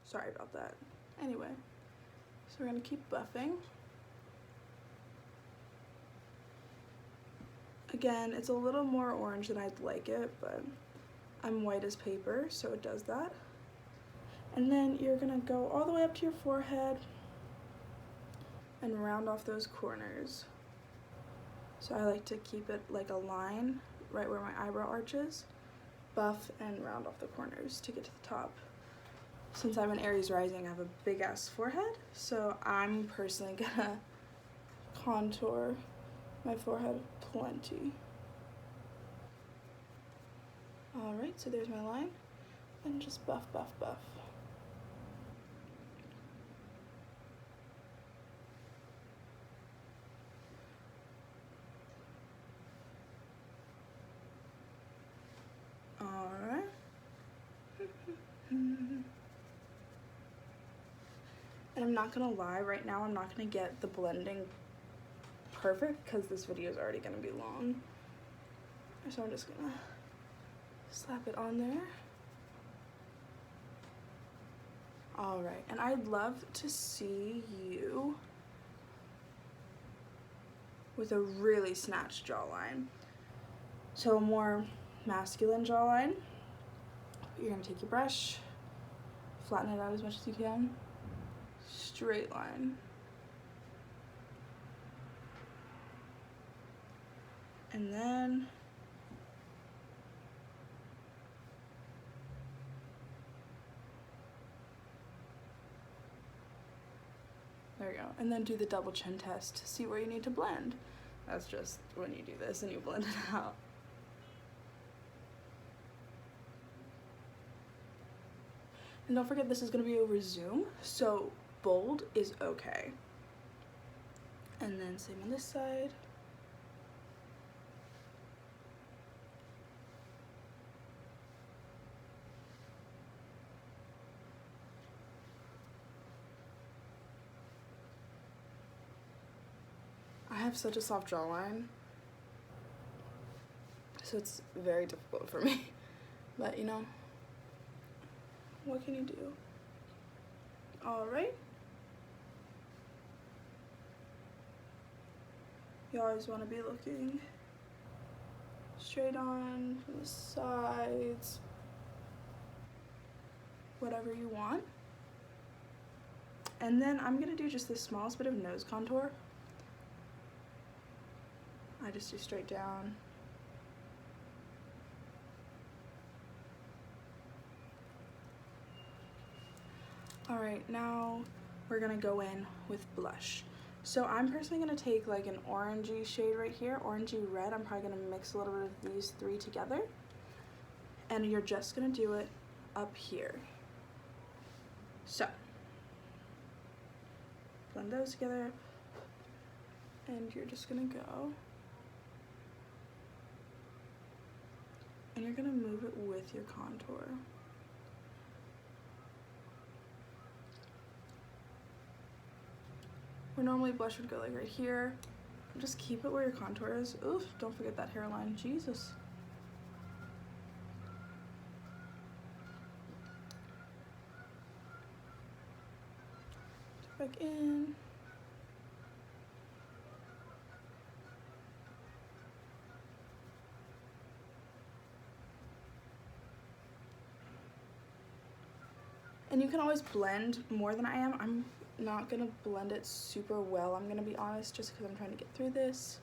Sorry about that. Anyway, so we're gonna keep buffing. Again, it's a little more orange than I'd like it, but I'm white as paper, so it does that. And then you're gonna go all the way up to your forehead and round off those corners. So I like to keep it like a line right where my eyebrow arches, buff and round off the corners to get to the top. Since I'm an Aries rising, I have a big ass forehead, so I'm personally gonna contour my forehead plenty. Alright, so there's my line, and just buff, buff, buff. Alright. And I'm not gonna lie, right now I'm not gonna get the blending perfect because this video is already gonna be long. So I'm just gonna slap it on there. Alright, and I'd love to see you with a really snatched jawline. So a more masculine jawline. You're gonna take your brush, flatten it out as much as you can. Straight line. And then there we go. And then do the double chin test to see where you need to blend. That's just when you do this and you blend it out. And don't forget, this is gonna be over Zoom, so bold is okay. And then same on this side. I have such a soft jawline, so it's very difficult for me. But you know, what can you do? All right. You always want to be looking straight on from the sides, whatever you want. And then I'm gonna do just the smallest bit of nose contour. I just do straight down. All right, now we're gonna go in with blush. So I'm personally gonna take like an orangey shade right here, orangey red. I'm probably gonna mix a little bit of these three together. And you're just gonna do it up here. So, blend those together. And you're just gonna go. And you're gonna move it with your contour. Where normally blush would go like right here. Just keep it where your contour is. Oof, don't forget that hairline, Jesus. Back in. And you can always blend more than I am. I'm not gonna blend it super well, I'm gonna be honest, just because I'm trying to get through this.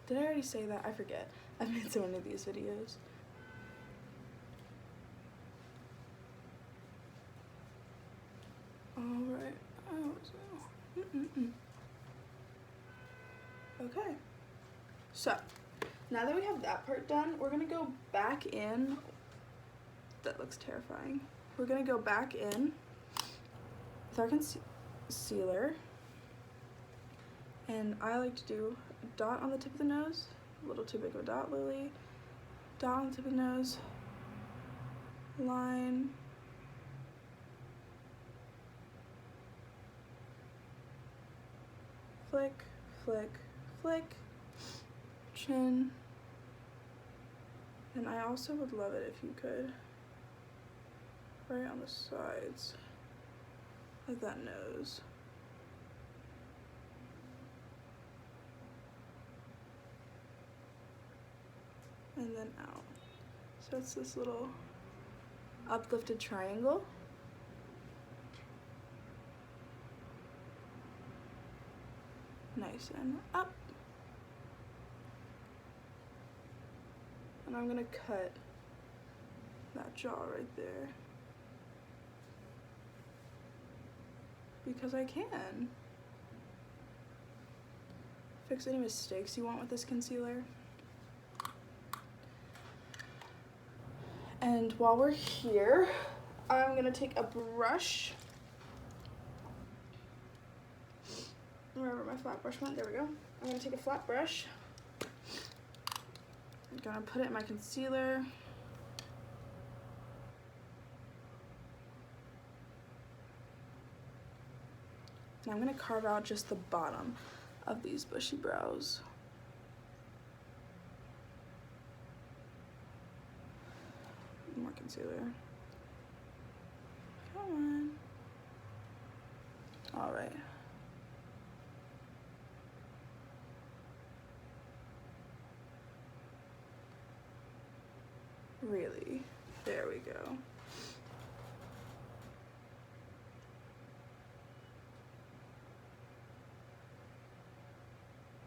Did I already say that? I forget. I've made so many of these videos. Alright. Okay. So, now that we have that part done, we're gonna go back in. That looks terrifying. We're gonna go back in with our concealer. And I like to do a dot on the tip of the nose, a little too big of a dot, Lily. Dot on the tip of the nose, line. Flick, flick, flick, chin. And I also would love it if you could right on the sides of that nose. And then out. So it's this little uplifted triangle. Nice and up. And I'm gonna cut that jaw right there. Because I can. Fix any mistakes you want with this concealer. And while we're here, I'm gonna take a brush. Wherever my flat brush went, there we go. I'm gonna take a flat brush. I'm gonna put it in my concealer. And I'm gonna carve out just the bottom of these bushy brows. More concealer. Come on. All right. Really? There we go.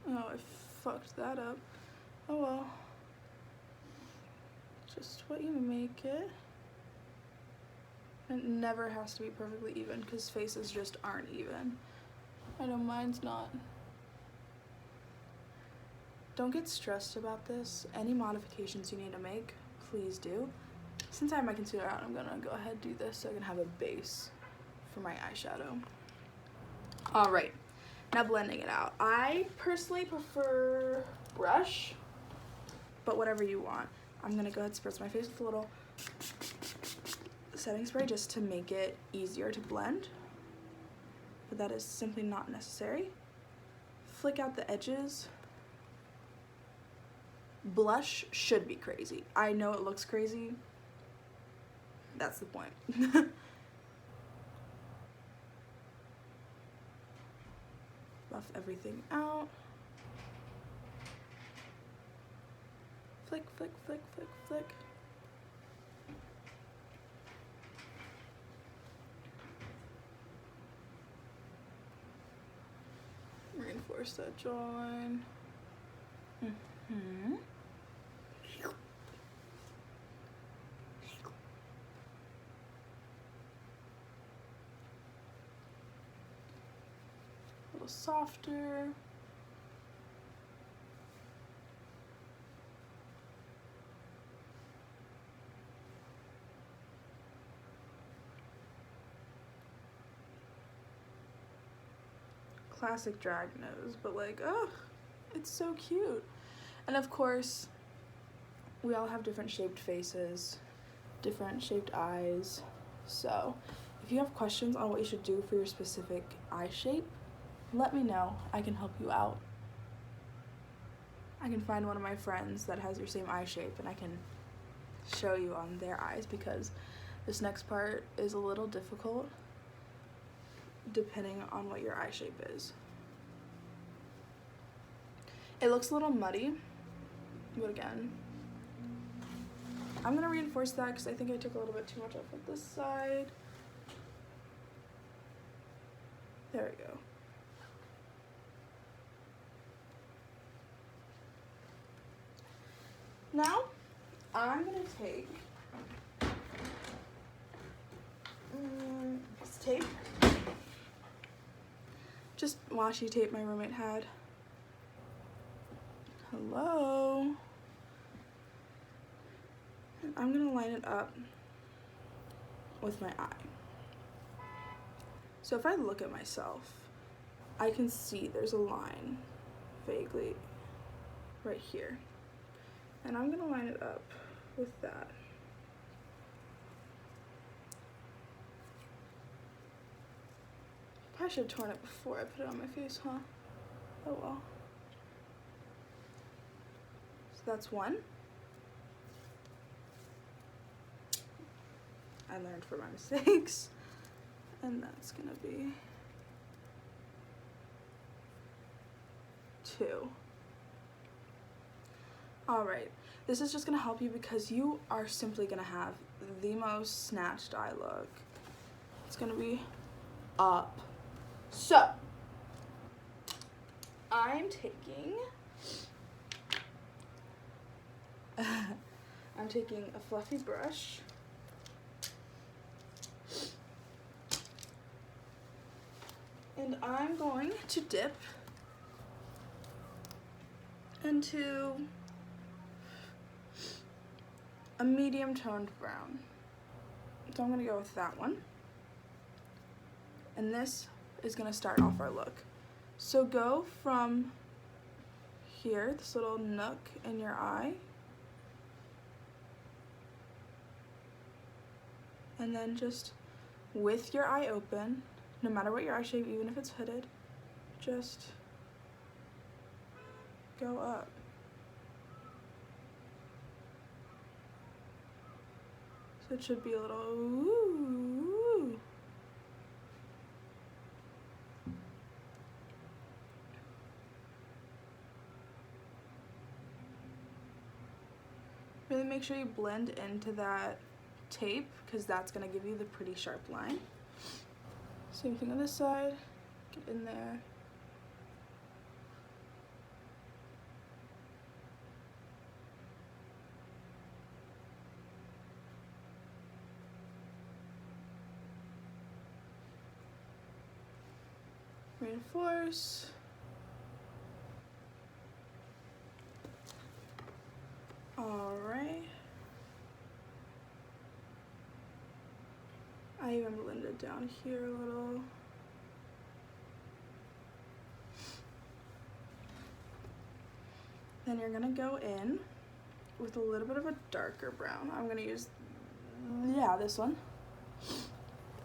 Oh, I fucked that up. Oh well. Just what you make it. It never has to be perfectly even because faces just aren't even. I know mine's not. Don't get stressed about this. Any modifications you need to make, please do. Since I have my concealer out, I'm gonna go ahead and do this so I can have a base for my eyeshadow. All right, now blending it out. I personally prefer brush, but whatever you want. I'm gonna go ahead and spritz my face with a little setting spray just to make it easier to blend, but that is simply not necessary. Flick out the edges. Blush should be crazy. I know it looks crazy. That's the point. Buff everything out. Flick, flick, flick, flick, flick. Reinforce that jawline. A little softer. Classic drag nose, but like, oh, it's so cute. And of course, we all have different shaped faces, different shaped eyes. So if you have questions on what you should do for your specific eye shape, let me know. I can help you out. I can find one of my friends that has your same eye shape and I can show you on their eyes, because this next part is a little difficult depending on what your eye shape is. It looks a little muddy, but again, I'm gonna reinforce that because I think I took a little bit too much off of this side. There we go. Now, I'm gonna take this tape. Just washi tape my roommate had. Hello. And I'm gonna line it up with my eye. So if I look at myself, I can see there's a line vaguely right here. And I'm gonna line it up with that. I should have torn it before I put it on my face, huh? Oh well. So that's one. I learned from my mistakes. And that's gonna be 2. Alright, this is just gonna help you because you are simply gonna have the most snatched eye look. It's gonna be up. So, I'm taking a fluffy brush. And I'm going to dip into a medium toned brown. So I'm gonna go with that one. And this is gonna start off our look. So go from here, this little nook in your eye, and then just with your eye open, no matter what your eye shape, even if it's hooded, just go up. So it should be a little ooh. Really make sure you blend into that tape because that's gonna give you the pretty sharp line. Same thing on this side, get in there. Reinforce. Alright. I even blended down here a little. Then you're gonna go in with a little bit of a darker brown. I'm gonna use, this one.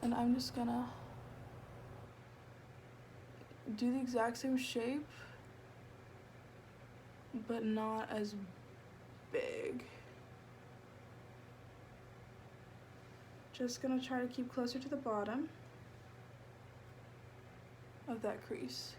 And I'm just gonna do the exact same shape, but not as big. Just gonna try to keep closer to the bottom of that crease.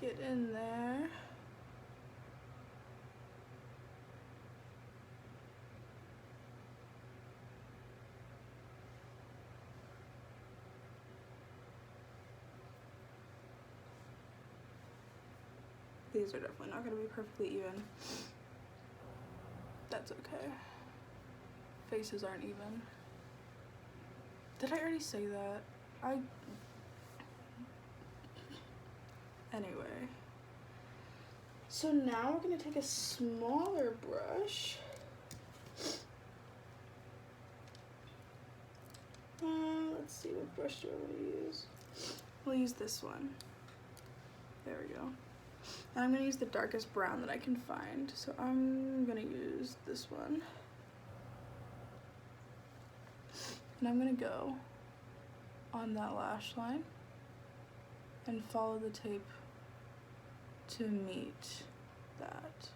Get in there. These are definitely not going to be perfectly even. That's okay. Faces aren't even. Did I already say that? Anyway. So now we're going to take a smaller brush. Let's see, what brush do I want to use? We'll use this one. There we go. And I'm going to use the darkest brown that I can find. So I'm going to use this one. And I'm going to go on that lash line and follow the tape to meet that.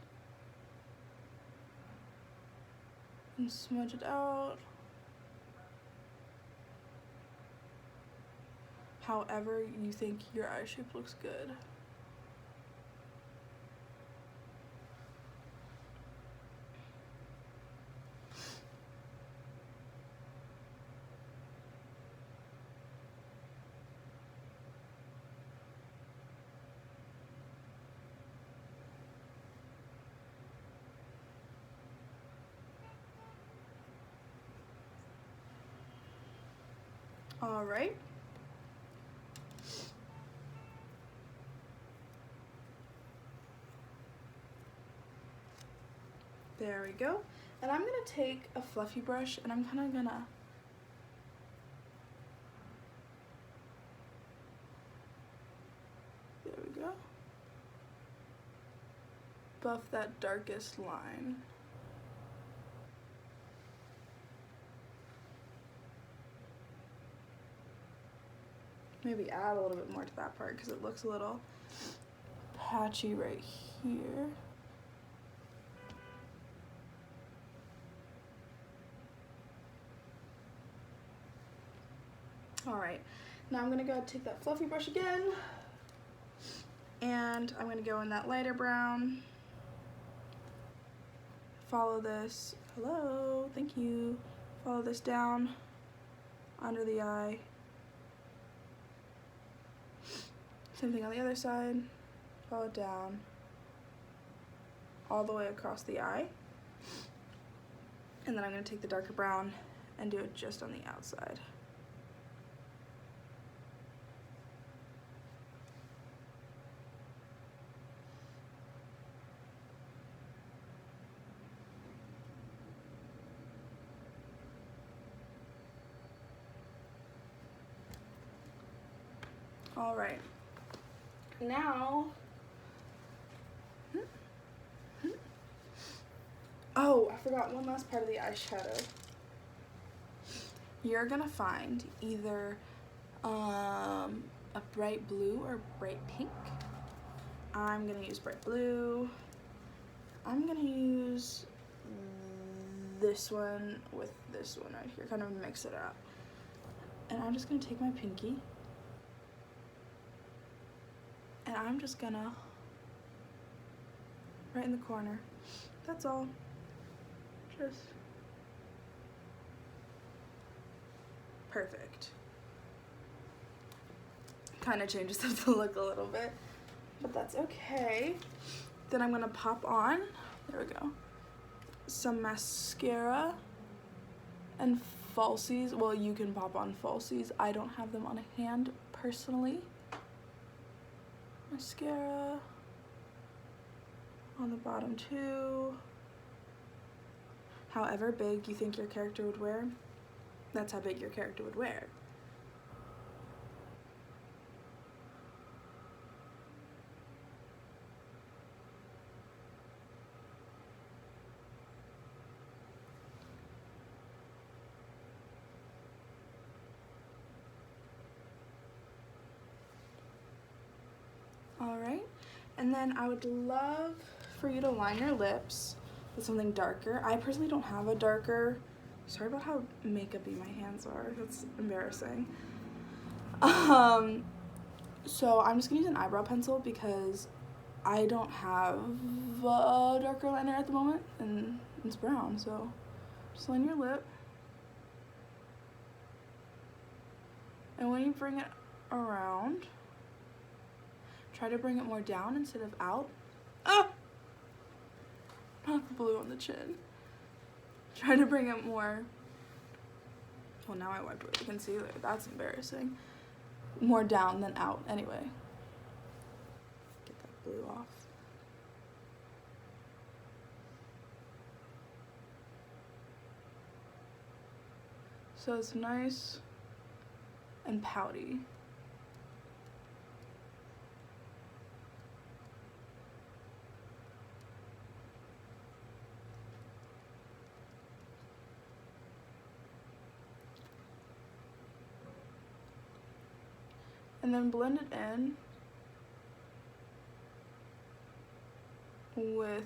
And smudge it out. However you think your eye shape looks good. All right. There we go. And I'm gonna take a fluffy brush and I'm kind of gonna there we go. Buff that darkest line. maybe add a little bit more to that part because it looks a little patchy right here. All right, now I'm gonna go take that fluffy brush again, and I'm gonna go in that lighter brown. Follow this, hello, thank you. Follow this down under the eye. Same thing on the other side. Follow it down all the way across the eye. And then I'm gonna take the darker brown and do it just on the outside. All right, now, oh, I forgot one last part of the eyeshadow. You're gonna find either a bright blue or bright pink. I'm gonna use bright blue. I'm gonna use this one with this one right here, kind of mix it up. And I'm just gonna take my pinky, and I'm just gonna, right in the corner, that's all, just perfect. Kind of changes the look a little bit, but that's okay. Then I'm gonna pop on, there we go, some mascara and falsies. Well, you can pop on falsies. I don't have them on hand personally. Mascara on the bottom too. However big you think your character would wear, that's how big your character would wear. All right, and then I would love for you to line your lips with something darker. I personally don't have a darker, sorry about how makeup-y my hands are, that's embarrassing. So I'm just gonna use an eyebrow pencil because I don't have a darker liner at the moment, and it's brown, so just line your lip. And when you bring it around, try to bring it more down instead of out. Ah! Not the blue on the chin. Try to bring it more, well, now I wiped away the concealer, that's embarrassing. More down than out, anyway. Get that blue off. So it's nice and pouty. And then blend it in with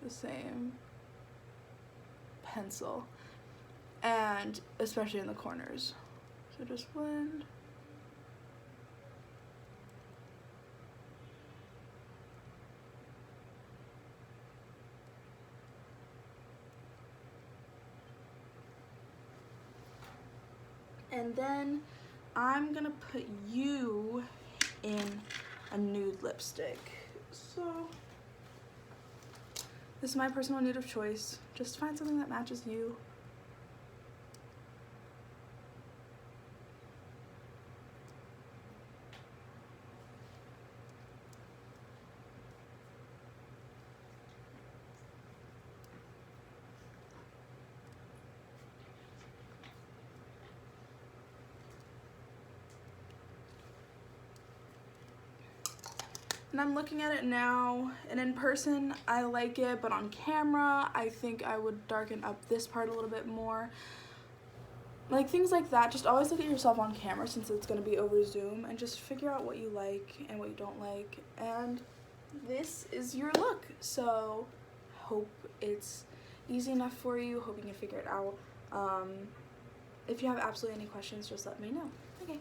the same pencil, and especially in the corners. So just blend. And then I'm gonna put you in a nude lipstick. So this is my personal nude of choice. Just find something that matches you. And I'm looking at it now, and in person I like it, but on camera I think I would darken up this part a little bit more. like things like that. Just always look at yourself on camera since it's going to be over Zoom, and just figure out what you like and what you don't like, and this is your look. So hope it's easy enough for you, hope you can figure it out. If you have absolutely any questions, just let me know. Okay.